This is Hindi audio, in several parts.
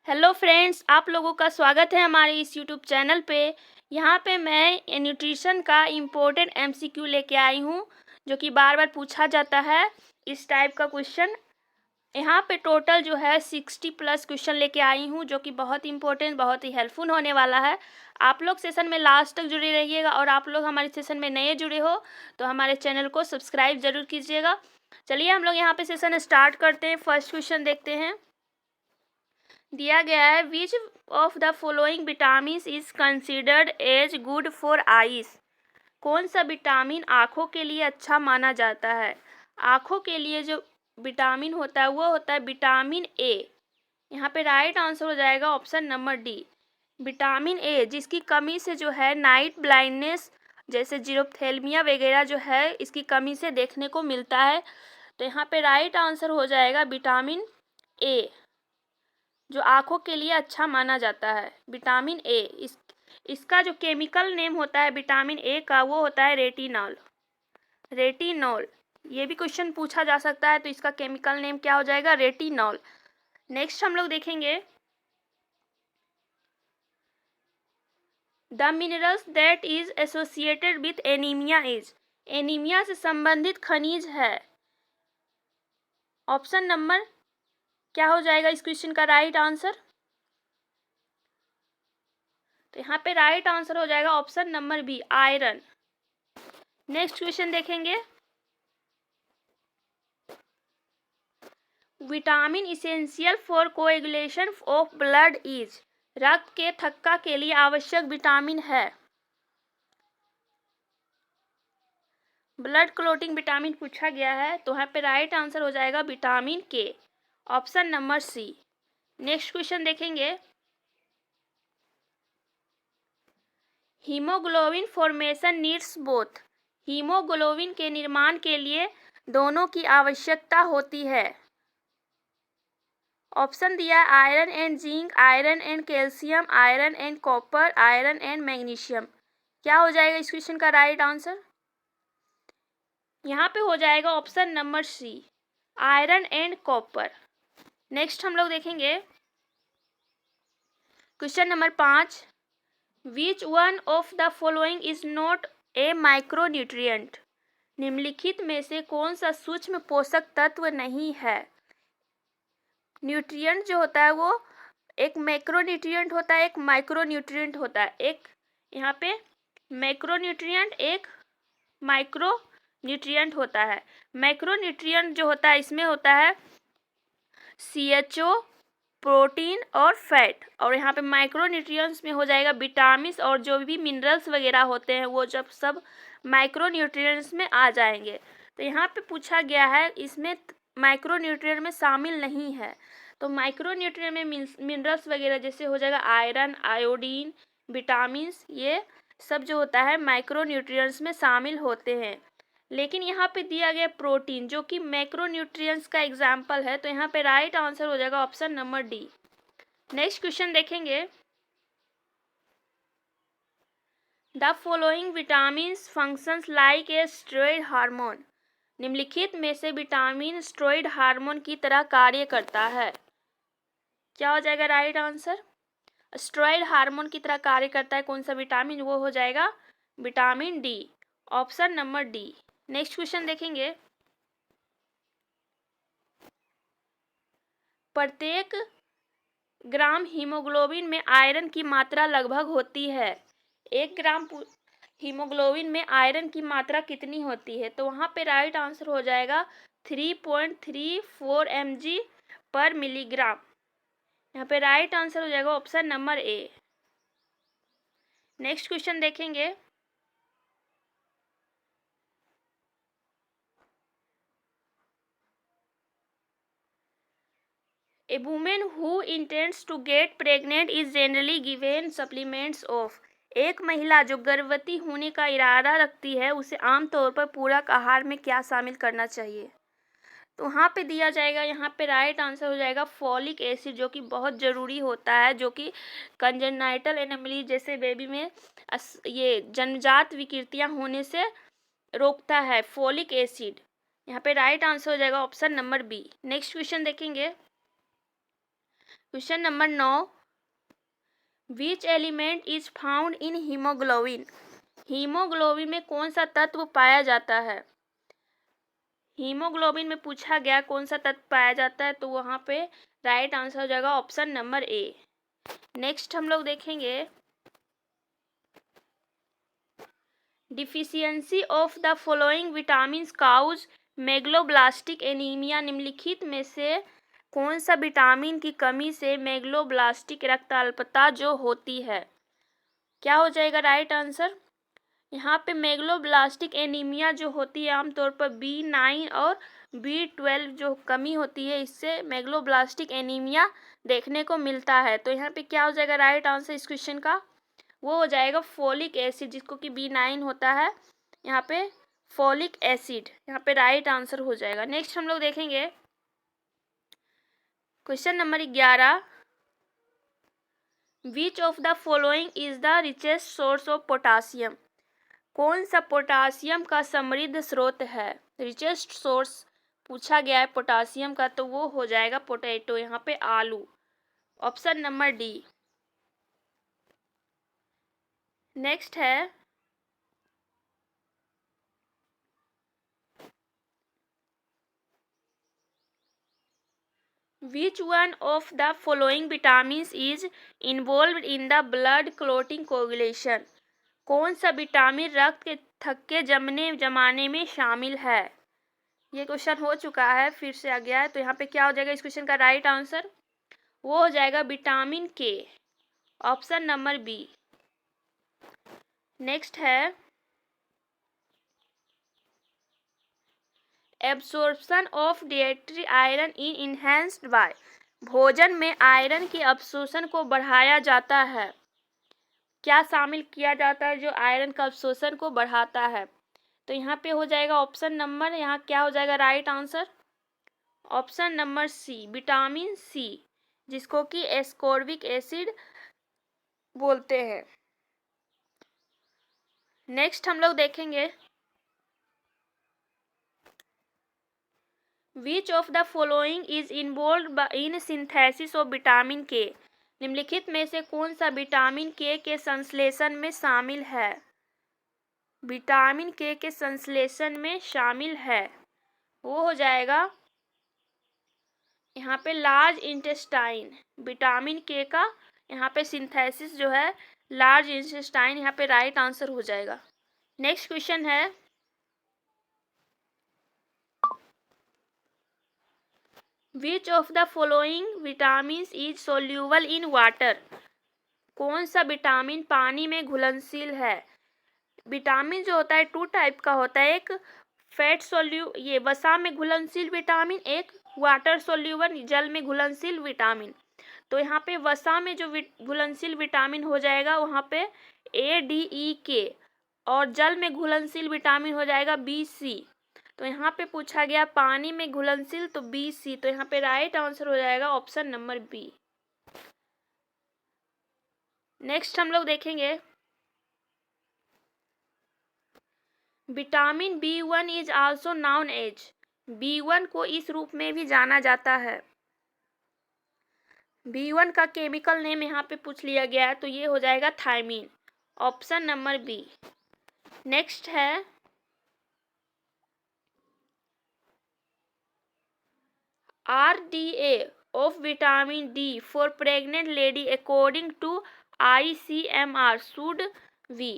हेलो फ्रेंड्स, आप लोगों का स्वागत है हमारे इस यूट्यूब चैनल पे। यहाँ पे मैं न्यूट्रिशन का इम्पोर्टेंट एमसीक्यू लेके आई हूँ, जो कि बार बार पूछा जाता है। इस टाइप का क्वेश्चन यहाँ पे टोटल जो है 60+ क्वेश्चन लेके आई हूँ, जो कि बहुत इंपॉर्टेंट, बहुत ही हेल्पफुल होने वाला है। आप लोग सेशन में लास्ट तक जुड़े रहिएगा, और आप लोग हमारे सेशन में नए जुड़े हो तो हमारे चैनल को सब्सक्राइब ज़रूर कीजिएगा। चलिए हम लोग यहाँ पे सेशन स्टार्ट करते हैं। फर्स्ट क्वेश्चन देखते हैं। दिया गया है, which of the following vitamin is considered as good for eyes. कौन सा विटामिन आँखों के लिए अच्छा माना जाता है? आँखों के लिए जो विटामिन होता है वो होता है विटामिन ए। यहाँ पे राइट आंसर हो जाएगा option number D, vitamin A, जिसकी कमी से जो है नाइट ब्लाइंडनेस जैसे जीरोप्थेल्मिया वगैरह जो है इसकी कमी से देखने को मिलता है। तो यहाँ पे राइट आंसर हो जाएगा विटामिन ए, जो आँखों के लिए अच्छा माना जाता है। विटामिन ए, इसका जो केमिकल नेम होता है विटामिन ए का, वो होता है रेटिनॉल। रेटिनॉल, ये भी क्वेश्चन पूछा जा सकता है, तो इसका केमिकल नेम क्या हो जाएगा? रेटिनॉल। नेक्स्ट हम लोग देखेंगे, the minerals that is associated with anaemia is. Anaemia से संबंधित खनिज है। ऑप्शन नंबर क्या हो जाएगा इस क्वेश्चन का राइट आंसर? तो यहाँ पे राइट आंसर हो जाएगा option number B, iron. Next question देखेंगे, vitamin essential for coagulation of blood is. रक्त के थक्का के लिए आवश्यक विटामिन है। ब्लड क्लोटिंग विटामिन पूछा गया है, तो यहाँ पे राइट आंसर हो जाएगा vitamin K, option number C. Next question देखेंगे, haemoglobin formation needs both. Haemoglobin के निर्माण के लिए दोनों की आवश्यकता होती है। ऑप्शन दिया है iron and zinc, iron and calcium, iron and copper, iron and magnesium. क्या हो जाएगा इस क्वेश्चन का राइट आंसर? यहाँ पे हो जाएगा option number C, iron and copper. Next हम लोग देखेंगे question number 5, which one of the following is not a micronutrient. निम्नलिखित में से कौन सा सूक्ष्म पोषक तत्व नहीं है? न्यूट्रिएंट जो होता है वो एक मैक्रोन्यूट्रिएंट होता है, एक माइक्रोन्यूट्रिएंट होता है। एक यहाँ पे मैक्रोन्यूट्रिएंट, एक माइक्रोन्यूट्रिएंट होता है। मैक्रोन्यूट्रिएंट जो होता है इसमें होता है CHO, प्रोटीन और फैट, और यहाँ पे माइक्रोन्यूट्रिएंट्स में हो जाएगा विटामिन और जो भी मिनरल्स वगैरह होते हैं वो जब सब माइक्रोन्यूट्रिएंट्स में आ जाएंगे। तो यहाँ पे पूछा गया है इसमें माइक्रोन्यूट्रिएंट में शामिल नहीं है। तो माइक्रोन्यूट्रिएंट में मिनरल्स वगैरह जैसे हो जाएगा आयरन, आयोडीन, विटामिन, ये सब जो होता है माइक्रोन्यूट्रिएंट्स में शामिल होते हैं। लेकिन यहाँ पे दिया गया प्रोटीन जो कि मैक्रोन्यूट्रिएंट्स का एग्जाम्पल है, तो यहाँ पे राइट आंसर हो जाएगा option number D. Next question देखेंगे, the following vitamin functions like a steroid hormone. निम्नलिखित में से विटामिन स्टेरॉयड हार्मोन की तरह कार्य करता है। क्या हो जाएगा राइट आंसर? स्टेरॉयड हार्मोन की तरह कार्य करता है कौन सा विटामिन? वो हो जाएगा vitamin D, option number D. Next question देखेंगे, प्रत्येक ग्राम हीमोग्लोबिन में आयरन की मात्रा लगभग होती है। 1 ग्राम हीमोग्लोबिन में आयरन की मात्रा कितनी होती है? तो वहाँ पे राइट आंसर हो जाएगा 3.34 mg पर मिलीग्राम। यहाँ पे राइट आंसर हो जाएगा option number A. Next question देखेंगे, A woman who intends to get pregnant is generally given supplements of। एक महिला जो गर्भवती होने का इरादा रखती है उसे आमतौर पर पूरक आहार में क्या शामिल करना चाहिए? तो वहाँ पे दिया जाएगा, यहाँ पे राइट आंसर हो जाएगा फॉलिक एसिड, जो कि बहुत ज़रूरी होता है, जो कि कंजेनाइटल एनोमली जैसे बेबी में ये जन्मजात विकृतियाँ होने से रोकता है फॉलिक एसिड। यहाँ पे राइट आंसर हो जाएगा option number B. Next question देखेंगे, question number 9, which element is found in haemoglobin. Haemoglobin में कौन सा तत्व पाया जाता है। हीमोग्लोबिन में पूछा गया कौन सा तत्व पाया जाता है, तो वहाँ पे राइट आंसर हो जाएगा ऑप्शन नंबर ए। नेक्स्ट हम लोग देखेंगे, deficiency of the following vitamin causes megaloblastic anaemia. निम्नलिखित में से कौन सा विटामिन की कमी से मेगलोब्लास्टिक रक्ताल्पता जो होती है, क्या हो जाएगा राइट आंसर। यहाँ पे मेगलोब्लास्टिक एनीमिया जो होती है आमतौर पर B9 और B12 जो कमी होती है, इससे मेगलोब्लास्टिक एनीमिया देखने को मिलता है। तो यहाँ पे क्या हो जाएगा राइट आंसर इस क्वेश्चन का, वो हो जाएगा फोलिक एसिड, जिसको कि B9 होता है, यहाँ पे फोलिक एसिड यहाँ पे राइट आंसर हो जाएगा। नेक्स्ट हम लोग देखेंगे question number 11, which of the following is the richest source of potassium. कौन सा पोटासियम का समृद्ध स्रोत है। रिचेस्ट सोर्स पूछा गया है पोटासियम का, तो वो हो जाएगा पोटैटो, यहाँ पे आलू, ऑप्शन नंबर डी। नेक्स्ट है, which one of the following vitamins is involved in the blood clotting coagulation. कौन सा विटामिन रक्त के थक्के जमाने में शामिल है। ये क्वेश्चन हो चुका है, फिर से आ गया है, तो यहाँ पे क्या हो जाएगा इस क्वेश्चन का राइट आंसर, वो हो जाएगा vitamin K, option number B. Next है, absorption of dietary iron in enhanced by. भोजन में आयरन के अवशोषण को बढ़ाया जाता है, क्या शामिल किया जाता है जो आयरन का अवशोषण को बढ़ाता है। तो यहाँ पे हो जाएगा ऑप्शन नंबर, यहाँ क्या हो जाएगा right answer, option number C, vitamin C, जिसको कि एस्कॉर्बिक एसिड बोलते हैं। नेक्स्ट हम लोग देखेंगे, विच of the following is involve in synthesis of vitamin के। निम्नलिखित में से कौन सा विटामिन के संश्लेषण में शामिल है। विटामिन के संश्लेषण में शामिल है, वो हो जाएगा यहाँ पे लार्ज इंटेस्टाइन। विटामिन के का यहाँ पे सिंथेसिस जो है लार्ज इंटेस्टाइन, यहाँ पे राइट आंसर हो जाएगा। नेक्स्ट क्वेश्चन है, which of the following vitamin is soluble in water. कौन सा विटामिन पानी में घुलनशील है। विटामिन जो होता है टू टाइप का होता है, एक फैट ये वसा में घुलनशील विटामिन, एक वाटर सोल्यूबल जल में घुलनशील विटामिन। तो यहाँ पे वसा में जो घुलनशील विटामिन हो जाएगा वहाँ पे ADE और जल में घुलनशील विटामिन हो जाएगा BC। तो यहाँ पे पूछा गया पानी में घुलनशील, तो BC, तो यहाँ पे राइट आंसर हो जाएगा ऑप्शन नंबर बी। नेक्स्ट हम लोग देखेंगे, vitamin B1 is also known as. B1 को इस रूप में भी जाना जाता है। B1 का केमिकल नेम यहाँ पे पूछ लिया गया है, तो ये हो जाएगा thiamine, option number B. Next है, RDA of vitamin D for pregnant lady according to ICMR should be।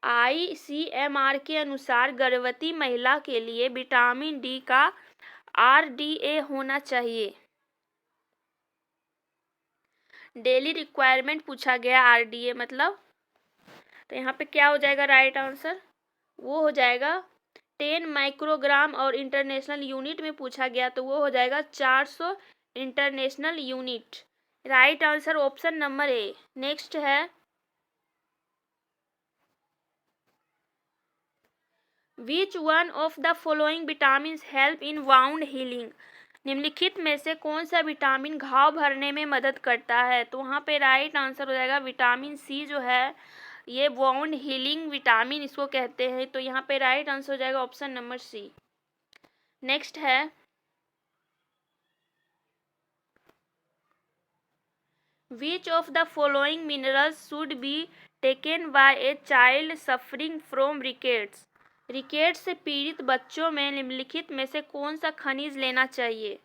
ICMR के अनुसार गर्भवती महिला के लिए विटामिन डी का RDA होना चाहिए। डेली रिक्वायरमेंट पूछा गया RDA मतलब, तो यहाँ पे क्या हो जाएगा राइट आंसर, वो हो जाएगा 10 माइक्रोग्राम, और इंटरनेशनल यूनिट में पूछा गया तो वो हो जाएगा 400 international unit. Right answer option number A. Next है, which one of the following vitamin help in wound healing. निम्नलिखित में से कौन सा विटामिन घाव भरने में मदद करता है। तो वहाँ पे राइट आंसर हो जाएगा विटामिन सी, जो है ये वाउंड हीलिंग विटामिन इसको कहते हैं। तो यहाँ पे राइट आंसर हो जाएगा ऑप्शन नंबर सी। नेक्स्ट है, which of the following minerals should be taken by a child suffering from rickets. Rickets से पीड़ित बच्चों में निम्नलिखित में से कौन सा खनिज लेना चाहिए।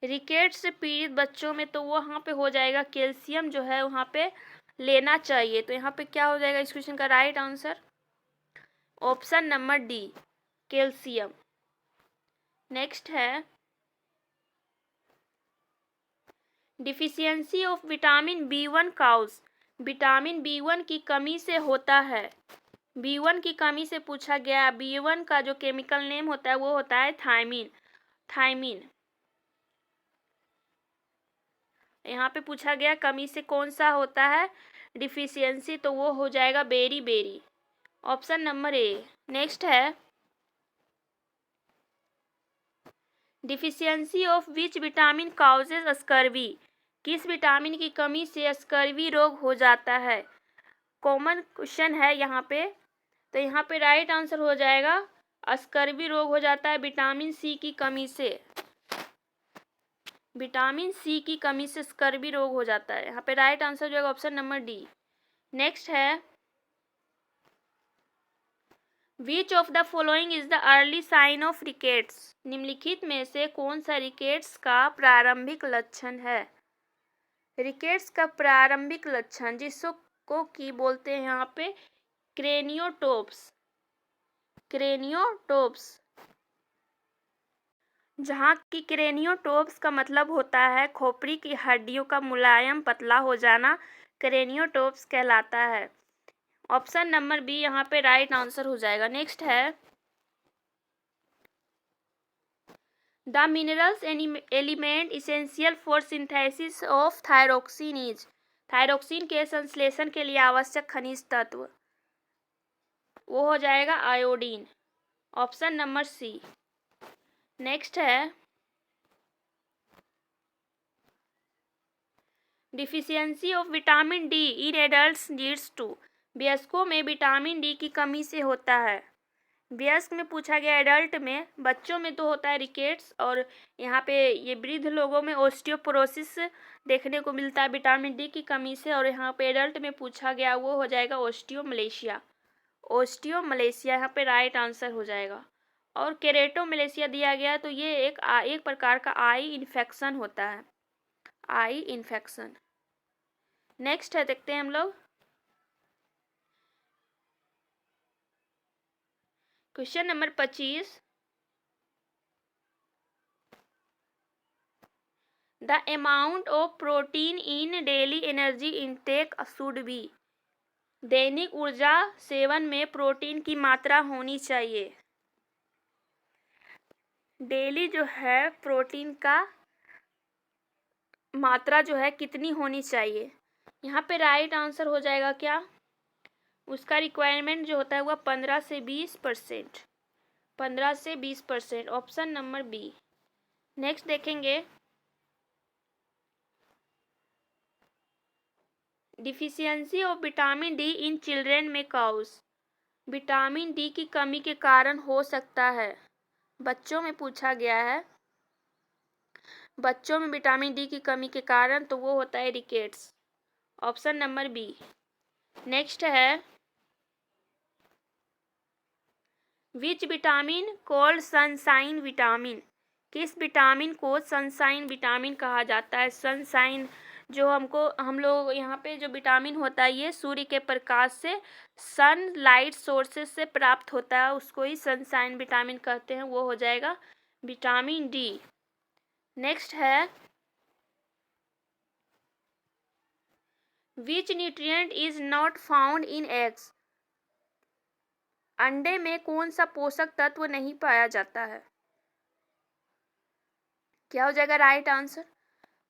रिकेट्स से पीड़ित बच्चों में तो वो यहाँ पे हो जाएगा कैल्शियम जो है वहाँ पे लेना चाहिए। तो यहाँ पे क्या हो जाएगा इस क्वेश्चन का right answer option number D calcium. Next है deficiency of vitamin B1 causes. Vitamin B1 की कमी से होता है। B1 की कमी से पूछा गया। B1 का जो केमिकल नेम होता है वो होता है थायमीन। यहाँ पे पूछा गया कमी से कौन सा होता है डिफिशियंसी, तो वो हो जाएगा beriberi option number A. Next है deficiency of which vitamin causes scurvy. किस विटामिन की कमी से स्कर्वी रोग हो जाता है। कॉमन क्वेश्चन है यहाँ पे, तो यहाँ पे राइट आंसर हो जाएगा स्कर्वी रोग हो जाता है विटामिन सी की कमी से। विटामिन सी की कमी से स्कर्वी रोग हो जाता है। यहाँ पे राइट आंसर हो जाएगा ऑप्शन नंबर डी। नेक्स्ट है which of the following is the early sign of rickets. निम्नलिखित में से कौन सा रिकेट्स का प्रारंभिक लक्षण है। रिकेट्स का प्रारंभिक लक्षण जिसको की बोलते हैं यहाँ पे क्रेनियोटोप्स। जहाँ की क्रेनियोटोप्स का मतलब होता है खोपड़ी की हड्डियों का मुलायम पतला हो जाना, क्रेनियोटोप्स कहलाता है। ऑप्शन नंबर बी यहाँ पे राइट आंसर हो जाएगा। नेक्स्ट है the minerals element essential for synthesis of thyroxine is. Thyroxine के संश्लेषण के लिए आवश्यक खनिज तत्व वो हो जाएगा iodine. Option number C. Next है deficiency of vitamin D in adults leads to. वयस्कों में विटामिन डी की कमी से होता है। वयस्क में पूछा गया, एडल्ट में, बच्चों में तो होता है रिकेट्स, और यहाँ पे ये वृद्ध लोगों में ओस्टियोपोरोसिस देखने को मिलता है विटामिन डी की कमी से। और यहाँ पे एडल्ट में पूछा गया वो हो जाएगा ओस्टियोमलेशिया यहाँ पे राइट आंसर हो जाएगा। और केरेटोमलेशिया दिया गया तो ये एक प्रकार का आई इन्फेक्शन होता है, आई इन्फेक्शन। नेक्स्ट है देखते हैं हम लोग question number 25। The amount of protein in daily energy intake should be. दैनिक ऊर्जा सेवन में प्रोटीन की मात्रा होनी चाहिए। डेली जो है प्रोटीन का मात्रा जो है कितनी होनी चाहिए। यहाँ पे राइट आंसर हो जाएगा क्या, उसका रिक्वायरमेंट जो होता है वह 15 से 20%। Option number B. नेक्स्ट देखेंगे deficiency of vitamin D in children में काउज। विटामिन डी की कमी के कारण हो सकता है, बच्चों में पूछा गया है। बच्चों में विटामिन डी की कमी के कारण तो वो होता है rickets. Option number B. Next है which vitamin called sunshine vitamin. किस विटामिन को सनसाइन विटामिन कहा जाता है। सनसाइन जो हम लोग यहाँ पे जो विटामिन होता है ये सूर्य के प्रकाश से, सनलाइट सोर्सेस से प्राप्त होता है, उसको ही सनसाइन विटामिन कहते हैं। वो हो जाएगा विटामिन डी। नेक्स्ट है विच nutrient is not found in eggs. अंडे में कौन सा पोषक तत्व नहीं पाया जाता है। क्या हो जाएगा राइट आंसर।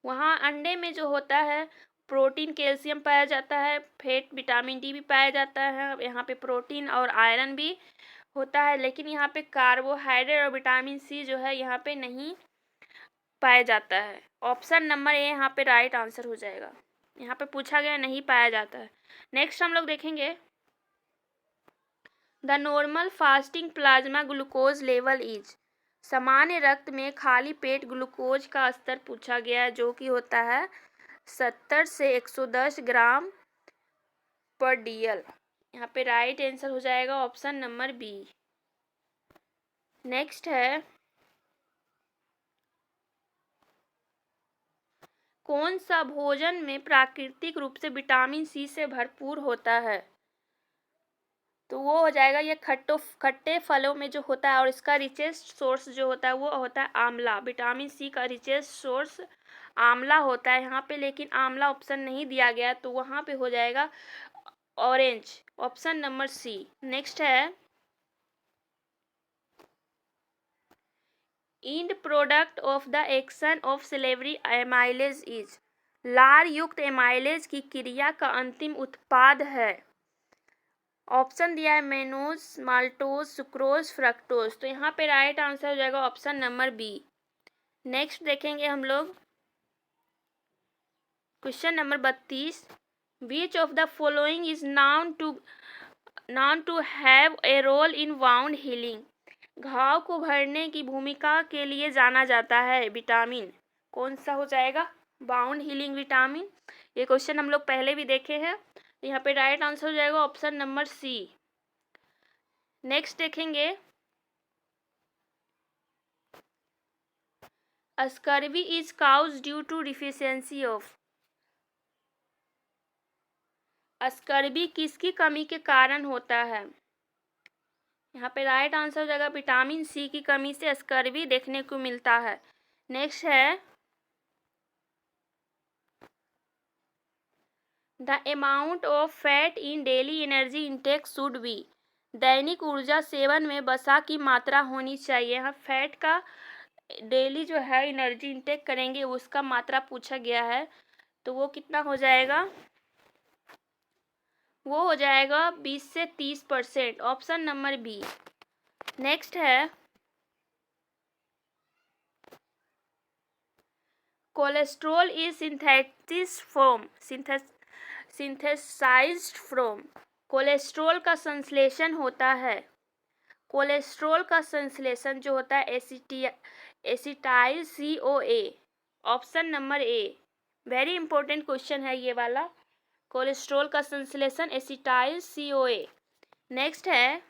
वहाँ अंडे में जो होता है प्रोटीन, कैल्शियम पाया जाता है, फैट, विटामिन डी भी पाया जाता है, यहाँ पे प्रोटीन और आयरन भी होता है, लेकिन यहाँ पे कार्बोहाइड्रेट और विटामिन सी जो है यहाँ पे नहीं पाया जाता है। ऑप्शन नंबर ए यहाँ पे राइट आंसर हो जाएगा। यहाँ पे पूछा गया नहीं पाया जाता है। नेक्स्ट हम लोग देखेंगे the normal fasting plasma glucose level is. सामान्य रक्त में खाली पेट ग्लूकोज का स्तर पूछा गया है, जो कि होता है 70 से 110 ग्राम पर DL। यहाँ पे राइट आंसर हो जाएगा ऑप्शन नंबर बी। नेक्स्ट है, कौन सा भोजन में प्राकृतिक रूप से विटामिन सी से भरपूर होता है? तो वो हो जाएगा ये खट्टे फलों में जो होता है, और इसका रिचेस्ट सोर्स जो होता है वो होता है आंवला। विटामिन सी का रिचेस्ट सोर्स आंवला होता है यहाँ पे, लेकिन आंवला ऑप्शन नहीं दिया गया, तो वहाँ पे हो जाएगा orange, option number C. Next है, end product of the action of salivary amylase is. लार युक्त एमाइलेज की क्रिया का अंतिम उत्पाद है। ऑप्शन दिया है मेनोज, माल्टोज, सुक्रोज, फ्रक्टोज। तो यहाँ पे राइट आंसर हो जाएगा ऑप्शन नंबर बी। नेक्स्ट देखेंगे हम लोग question number 32। Which of the following is known to have a role in wound healing. घाव को भरने की भूमिका के लिए जाना जाता है विटामिन, कौन सा हो जाएगा? Bound healing vitamin. ये क्वेश्चन हम लोग पहले भी देखे हैं। यहाँ पे राइट आंसर हो जाएगा ऑप्शन नंबर सी। नेक्स्ट देखेंगे, scurvy is cause due to deficiency of. Scurvy किसकी कमी के कारण होता है? यहाँ पे राइट आंसर हो जाएगा विटामिन सी की कमी से स्कर्वी देखने को मिलता है। नेक्स्ट है, the amount of fat in daily energy intake should be. दैनिक ऊर्जा सेवन में वसा की मात्रा होनी चाहिए। यहाँ फैट का डेली जो है एनर्जी इंटेक करेंगे उसका मात्रा पूछा गया है, तो वो कितना हो जाएगा? वो हो जाएगा 20 से 30%, ऑप्शन नंबर बी। नेक्स्ट है, cholesterol is synthesized from. Cholesterol का संश्लेषण होता है। कोलेस्ट्रॉल का संश्लेषण जो होता है एसिटाइल CoA, ऑप्शन नंबर ए। वेरी इंपॉर्टेंट क्वेश्चन है ये वाला। कोलेस्ट्रॉल का संश्लेषण एसिटाइल CoA। नेक्स्ट है,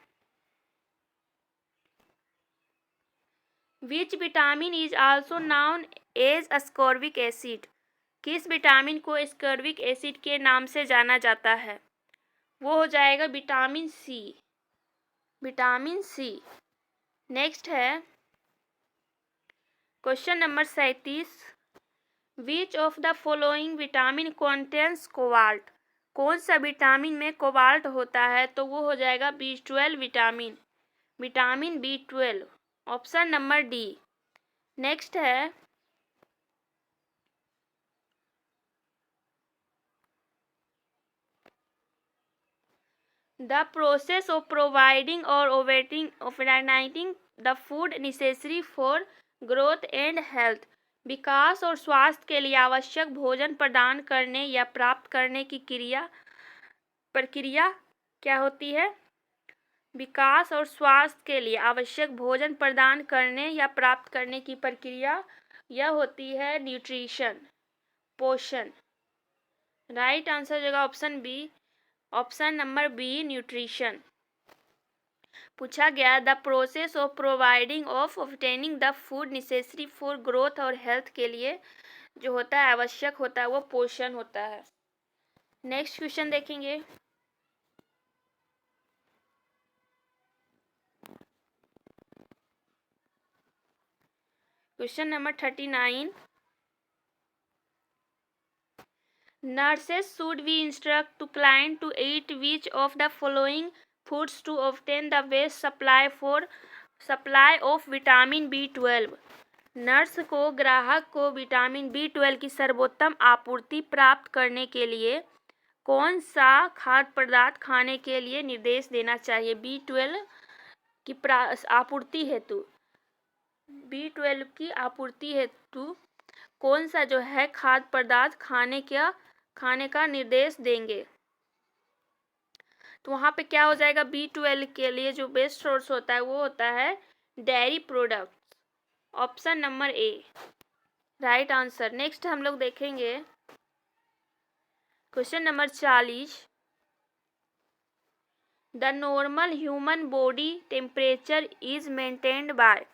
which vitamin is also known as ascorbic acid. किस विटामिन को एस्कॉर्बिक एसिड के नाम से जाना जाता है? वो हो जाएगा vitamin C, vitamin C. Next है question number 37। Which of the following vitamin contains cobalt. कौन सा विटामिन में कोबाल्ट होता है? तो वो हो जाएगा B12 vitamin, vitamin B12, option number D. Next है, the process of providing or obtaining the food necessary for growth and health. विकास और स्वास्थ्य के लिए आवश्यक भोजन प्रदान करने या प्राप्त करने की प्रक्रिया क्या होती है? विकास और स्वास्थ्य के लिए आवश्यक भोजन प्रदान करने या प्राप्त करने की प्रक्रिया यह होती है न्यूट्रिशन, पोषण। राइट आंसर हो जाएगा option B, option number B, nutrition. पूछा गया the process of providing of obtaining the food necessary for growth और हेल्थ के लिए जो होता है आवश्यक होता है वो पोषण होता है। नेक्स्ट क्वेश्चन देखेंगे, question number 39। Nurses should be instruct to client to eat which of the following foods to obtain the best supply of vitamin B12। Nurse को ग्राहक को विटामिन B12 की सर्वोत्तम आपूर्ति प्राप्त करने के लिए कौन सा खाद्य पदार्थ खाने के लिए निर्देश देना चाहिए? B12 की आपूर्ति हेतु, B12 की आपूर्ति हेतु कौन सा जो है खाद्य पदार्थ खाने का निर्देश देंगे? तो वहाँ पे क्या हो जाएगा? B12 के लिए जो बेस्ट सोर्स होता है वो होता है dairy products, option number A, right answer. Next हम लोग देखेंगे question number 40, the normal human body temperature is maintained by.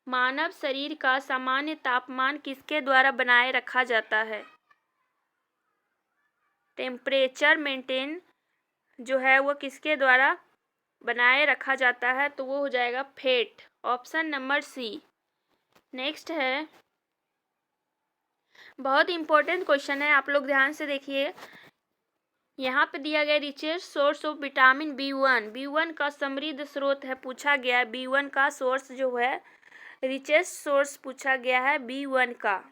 मानव शरीर का सामान्य तापमान किसके द्वारा बनाए रखा जाता है? टेम्परेचर मेंटेन जो है वो किसके द्वारा बनाए रखा जाता है? तो वो हो जाएगा fat, option number C. Next है, बहुत इंपॉर्टेंट क्वेश्चन है, आप लोग ध्यान से देखिए। यहाँ पे दिया गया richest source of vitamin B1। B1 का समृद्ध स्रोत है, पूछा गया है B1 का सोर्स जो है, रिचेस्ट सोर्स पूछा गया है B1 का।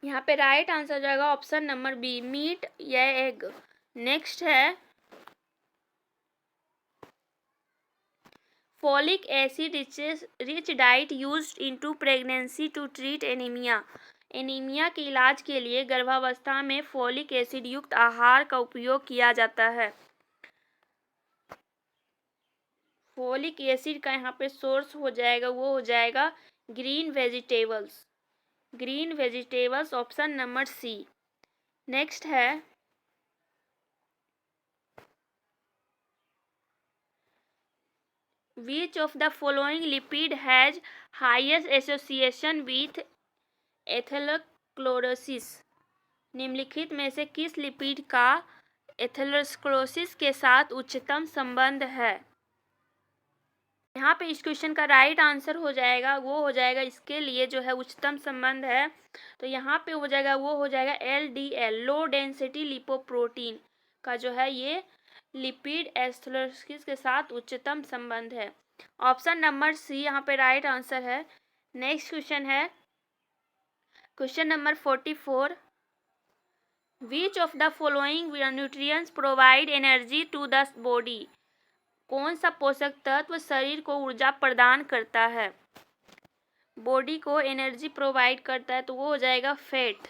यहाँ पे राइट आंसर हो जाएगा ऑप्शन नंबर बी, मीट या एग। नेक्स्ट है, folic acid rich diet used into pregnancy to treat anaemia. Anaemia के इलाज के लिए गर्भावस्था में फॉलिक एसिड युक्त आहार का उपयोग किया जाता है। फॉलिक एसिड का यहाँ पे सोर्स हो जाएगा, वो हो जाएगा green vegetables. Green vegetables, option number C. Next है, which of the following lipid has highest association with atherosclerosis. निम्नलिखित में से किस लिपिड का एथेरोस्क्लेरोसिस के साथ उच्चतम संबंध है? यहाँ पे इस क्वेश्चन का राइट आंसर हो जाएगा, वो हो जाएगा इसके लिए जो है उच्चतम संबंध है, तो यहाँ पे हो जाएगा, वो हो जाएगा LDL, लो डेंसिटी लिपोप्रोटीन का जो है ये लिपिड एथेरोस्क्लेरोसिस के साथ उच्चतम संबंध है। ऑप्शन नंबर सी यहाँ पे राइट आंसर है। नेक्स्ट क्वेश्चन है, question number 44, which of the following nutrients provide energy to the body. कौन सा पोषक तत्व शरीर को ऊर्जा प्रदान करता है, बॉडी को एनर्जी प्रोवाइड करता है? तो वो हो जाएगा फैट।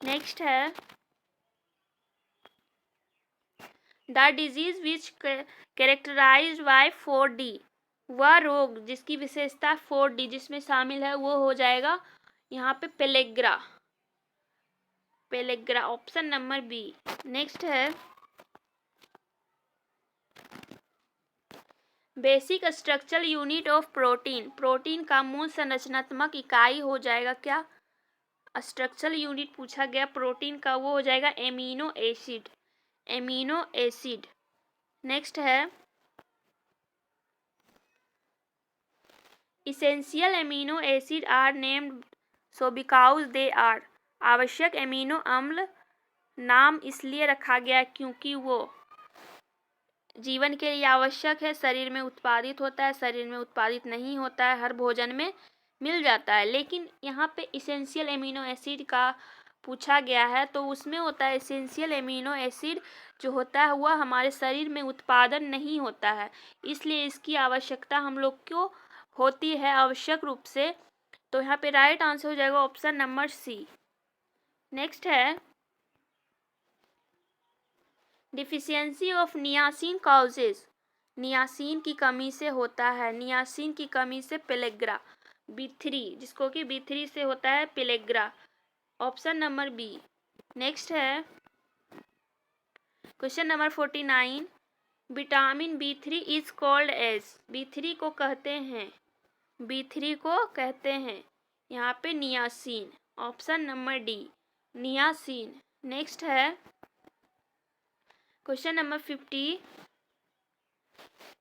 नेक्स्ट है, the disease which characterized by 4D। वह रोग जिसकी विशेषता 4D जिसमें शामिल है, वो हो जाएगा यहाँ पे pellagra. Pellagra, option number B. Next है, basic structural unit of protein. Protein का मूल संरचनात्मक इकाई हो जाएगा क्या? स्ट्रक्चरल यूनिट पूछा गया प्रोटीन का, वो हो जाएगा amino acid. Amino acid. Next है, essential amino acid are named so because they are. आवश्यक एमिनो अम्ल नाम इसलिए रखा गया क्योंकि वो जीवन के लिए आवश्यक है, शरीर में उत्पादित होता है, शरीर में उत्पादित नहीं होता है, हर भोजन में मिल जाता है। लेकिन यहाँ पे इसेंशियल एमिनो एसिड का पूछा गया है, तो उसमें होता है इसेंशियल एमिनो एसिड जो होता है वह हमारे शरीर में उत्पादन नहीं होता है, इसलिए इसकी आवश्यकता हम लोग को होती है आवश्यक रूप से। तो यहाँ पे राइट आंसर हो जाएगा ऑप्शन नंबर सी। नेक्स्ट है, deficiency of niacin causes. Niacin की कमी से होता है, नियासिन की कमी से पेलेग्रा। B3 जिसको कि B3 से होता है pellagra, option number B. Next है, question number 49, vitamin B3 is called as. B3 को कहते हैं, B3 को कहते हैं यहाँ पे niacin, option number D, niacin. Next है, question number 50,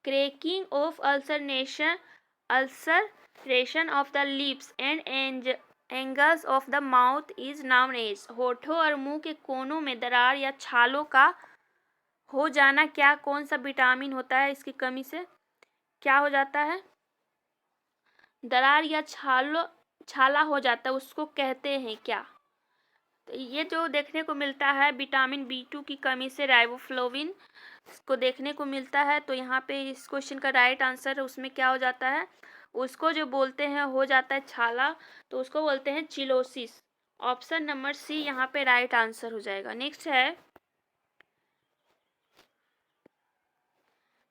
cracking of ulceration of the lips and angles of the mouth is known as. होठों और मुंह के कोनों में दरार या छालों का हो जाना क्या, कौन सा विटामिन होता है, इसकी कमी से क्या हो जाता है? दरार या छाला हो जाता है, उसको कहते हैं क्या? तो ये जो देखने को मिलता है विटामिन B2 की कमी से राइबोफ्लाविन को देखने को मिलता है। तो यहाँ पे इस क्वेश्चन का राइट आंसर है, उसमें क्या हो जाता है, उसको जो बोलते हैं हो जाता है छाला, तो उसको बोलते हैं चिलोसिस। ऑप्शन नंबर सी यहाँ पे राइट आंसर हो जाएगा। नेक्स्ट है,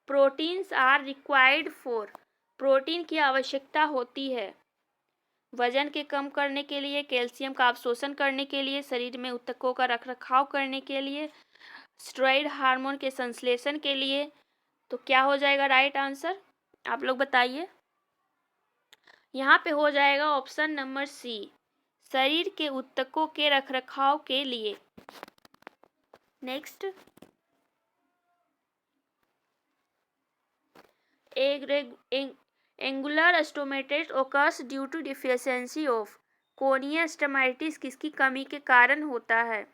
proteins are required for. Protein की आवश्यकता होती है वजन के कम करने के लिए, कैल्शियम का अवशोषण करने के लिए, शरीर में ऊतकों का रखरखाव करने के लिए, स्टेरॉइड हार्मोन के संश्लेषण के लिए। तो क्या हो जाएगा राइट आंसर, आप लोग बताइए। यहाँ पे हो जाएगा ऑप्शन नंबर सी, शरीर के ऊतकों के रखरखाव के लिए। Next, angular stomatitis occurs due to deficiency of, कोनिया स्टोमेटिस किसकी कमी के कारण होता है?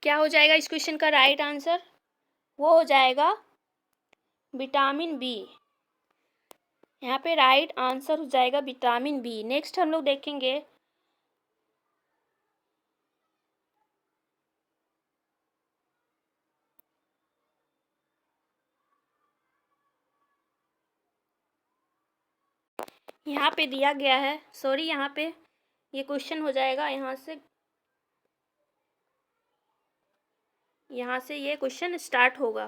क्या हो जाएगा इस क्वेश्चन का राइट आंसर, वो हो जाएगा विटामिन बी। यहाँ पे राइट आंसर हो जाएगा विटामिन बी। नेक्स्ट हम लोग देखेंगे यहाँ पे दिया गया है, सॉरी यहाँ पे ये क्वेश्चन हो जाएगा यहाँ से ये क्वेश्चन स्टार्ट होगा।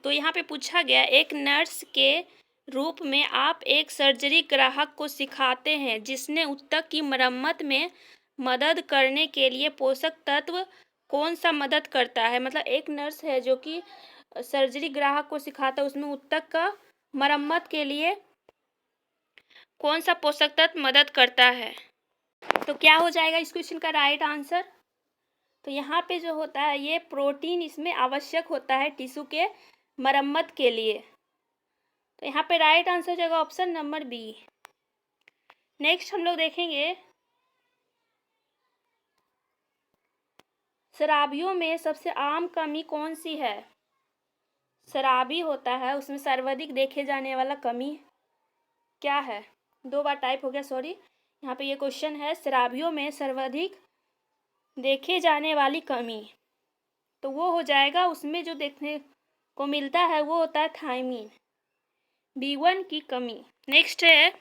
तो यहाँ पे पूछा गया, एक नर्स के रूप में आप एक सर्जरी ग्राहक को सिखाते हैं जिसने ऊतक की मरम्मत में मदद करने के लिए पोषक तत्व कौन सा मदद करता है? मतलब एक नर्स है जो कि सर्जरी ग्राहक को सिखाता है, उसमें ऊतक का मरम्मत के लिए कौन सा पोषक तत्व मदद करता है? तो क्या हो जाएगा इस क्वेश्चन का राइट आंसर? तो यहाँ पे जो होता है ये प्रोटीन इसमें आवश्यक होता है टिश्यू के मरम्मत के लिए। तो यहाँ पे राइट आंसर हो जाएगा ऑप्शन नंबर बी। नेक्स्ट हम लोग देखेंगे शराबियों में सबसे आम कमी कौन सी है? शराबी होता है उसमें सर्वाधिक देखे जाने वाला कमी क्या है? दो बार टाइप हो गया, सॉरी। यहाँ पे ये क्वेश्चन है शराबियों में सर्वाधिक देखे जाने वाली कमी, तो वो हो जाएगा उसमें जो देखने को मिलता है वो होता है थायमीन, B1 की कमी। नेक्स्ट है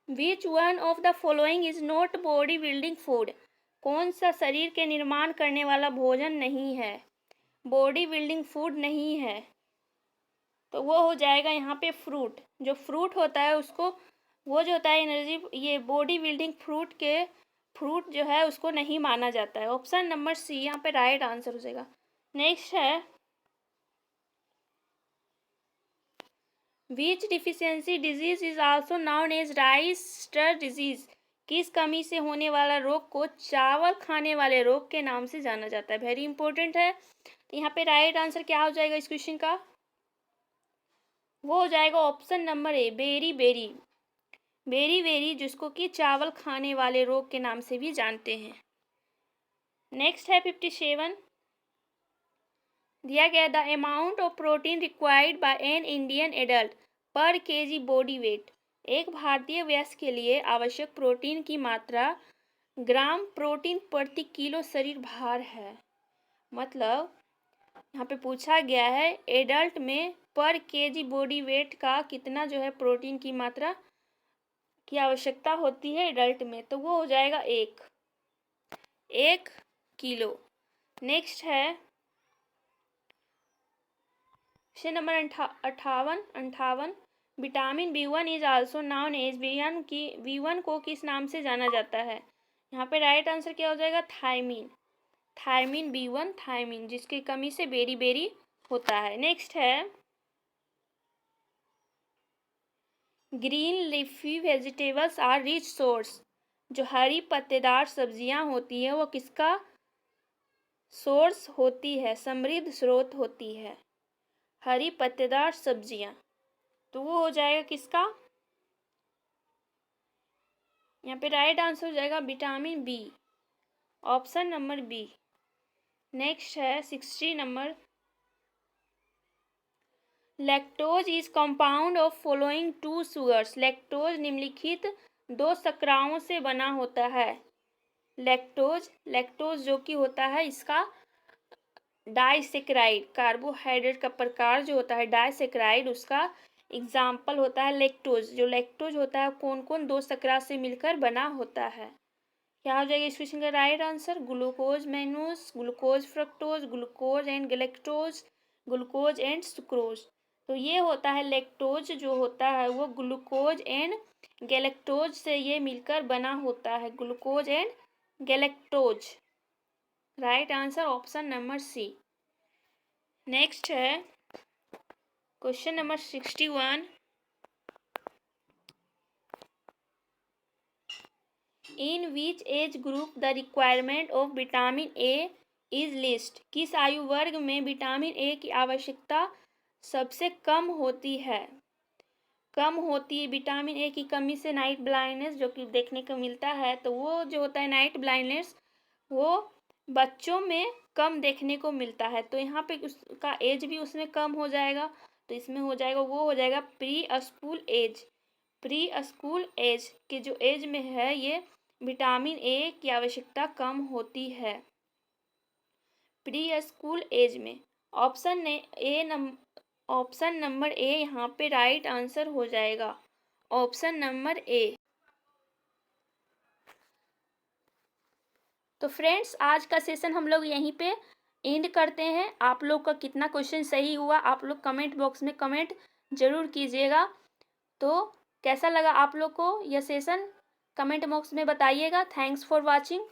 which one of the following is not body building food, कौन सा शरीर के निर्माण करने वाला भोजन नहीं है, बॉडी बिल्डिंग फूड नहीं है? तो वो हो जाएगा यहाँ पे फ्रूट। जो फ्रूट होता है उसको, वो जो होता है एनर्जी, ये बॉडी बिल्डिंग फ्रूट जो है उसको नहीं माना जाता है। ऑप्शन नंबर सी यहाँ पे राइट आंसर हो जाएगा। नेक्स्ट है which deficiency disease is also known as rice स्टर डिजीज, किस कमी से होने वाला रोग को चावल खाने वाले रोग के नाम से जाना जाता है? वेरी इंपॉर्टेंट है। तो यहाँ पे राइट आंसर क्या हो जाएगा इस क्वेश्चन का, वो हो जाएगा option number A, beriberi जिसको कि चावल खाने वाले रोग के नाम से भी जानते हैं। नेक्स्ट है 57, दिया गया the amount of protein required by an Indian adult पर केजी बॉडी वेट, एक भारतीय वयस्क के लिए आवश्यक प्रोटीन की मात्रा ग्राम प्रोटीन प्रति किलो शरीर भार है। मतलब यहाँ पे पूछा गया है एडल्ट में पर केजी बॉडी वेट का कितना जो है प्रोटीन की मात्रा की आवश्यकता होती है एडल्ट में, तो वो हो जाएगा 1 किलो। नेक्स्ट है question number 58, vitamin B1 is also known as, B1 को किस नाम से जाना जाता है? यहाँ पे राइट आंसर क्या हो जाएगा, थायमीन B1, थायमीन जिसकी कमी से बेरी होता है। नेक्स्ट है green leafy vegetables are rich source, जो हरी पत्तेदार सब्जियां होती है वो किसका सोर्स होती है, समृद्ध स्रोत होती है, हरी पत्तेदार सब्जियां। तो वो हो जाएगा किसका, यहाँ पे राइट आंसर हो जाएगा vitamin B, option number B. Next है 60 number, lactose is compound of following 2 sugars, lactose निम्नलिखित 2 शर्कराओं से बना होता है। लैक्टोज जो कि होता है इसका डाइसेक्राइड, कार्बोहाइड्रेट का प्रकार जो होता है डाइसेक्राइड, उसका एग्जाम्पल होता है लैक्टोज। जो लैक्टोज होता है कौन कौन 2 शर्करा से मिलकर बना होता है? क्या हो जाएगा इस क्वेश्चन का right answer? Glucose mannose, glucose fructose, glucose and galactose, glucose and sucrose. तो ये होता है लैक्टोज, जो होता है वो ग्लूकोज एंड गैलेक्टोज से ये मिलकर बना होता है, glucose and galactose. Right answer option number C. Next है question number 61। In which age group the requirement of vitamin A is least? किस आयु वर्ग में विटामिन ए की आवश्यकता सबसे कम होती है? कम होती है विटामिन ए की कमी से नाइट ब्लाइंडनेस जो कि देखने को मिलता है, तो वो जो होता है नाइट ब्लाइंडनेस वो बच्चों में कम देखने को मिलता है। तो यहाँ पे उसका एज भी उसमें कम हो जाएगा, तो इसमें हो जाएगा वो हो जाएगा preschool age. Preschool age के जो एज में है ये विटामिन ए की आवश्यकता कम होती है, प्री स्कूल एज में। ऑप्शन नंबर ए यहाँ पे राइट आंसर हो जाएगा, ऑप्शन नंबर ए। तो फ्रेंड्स आज का सेशन हम लोग यहीं पे एंड करते हैं। आप लोग का कितना क्वेश्चन सही हुआ आप लोग कमेंट बॉक्स में कमेंट जरूर कीजिएगा। तो कैसा लगा आप लोग को यह सेशन कमेंट बॉक्स में बताइएगा। Thanks for watching.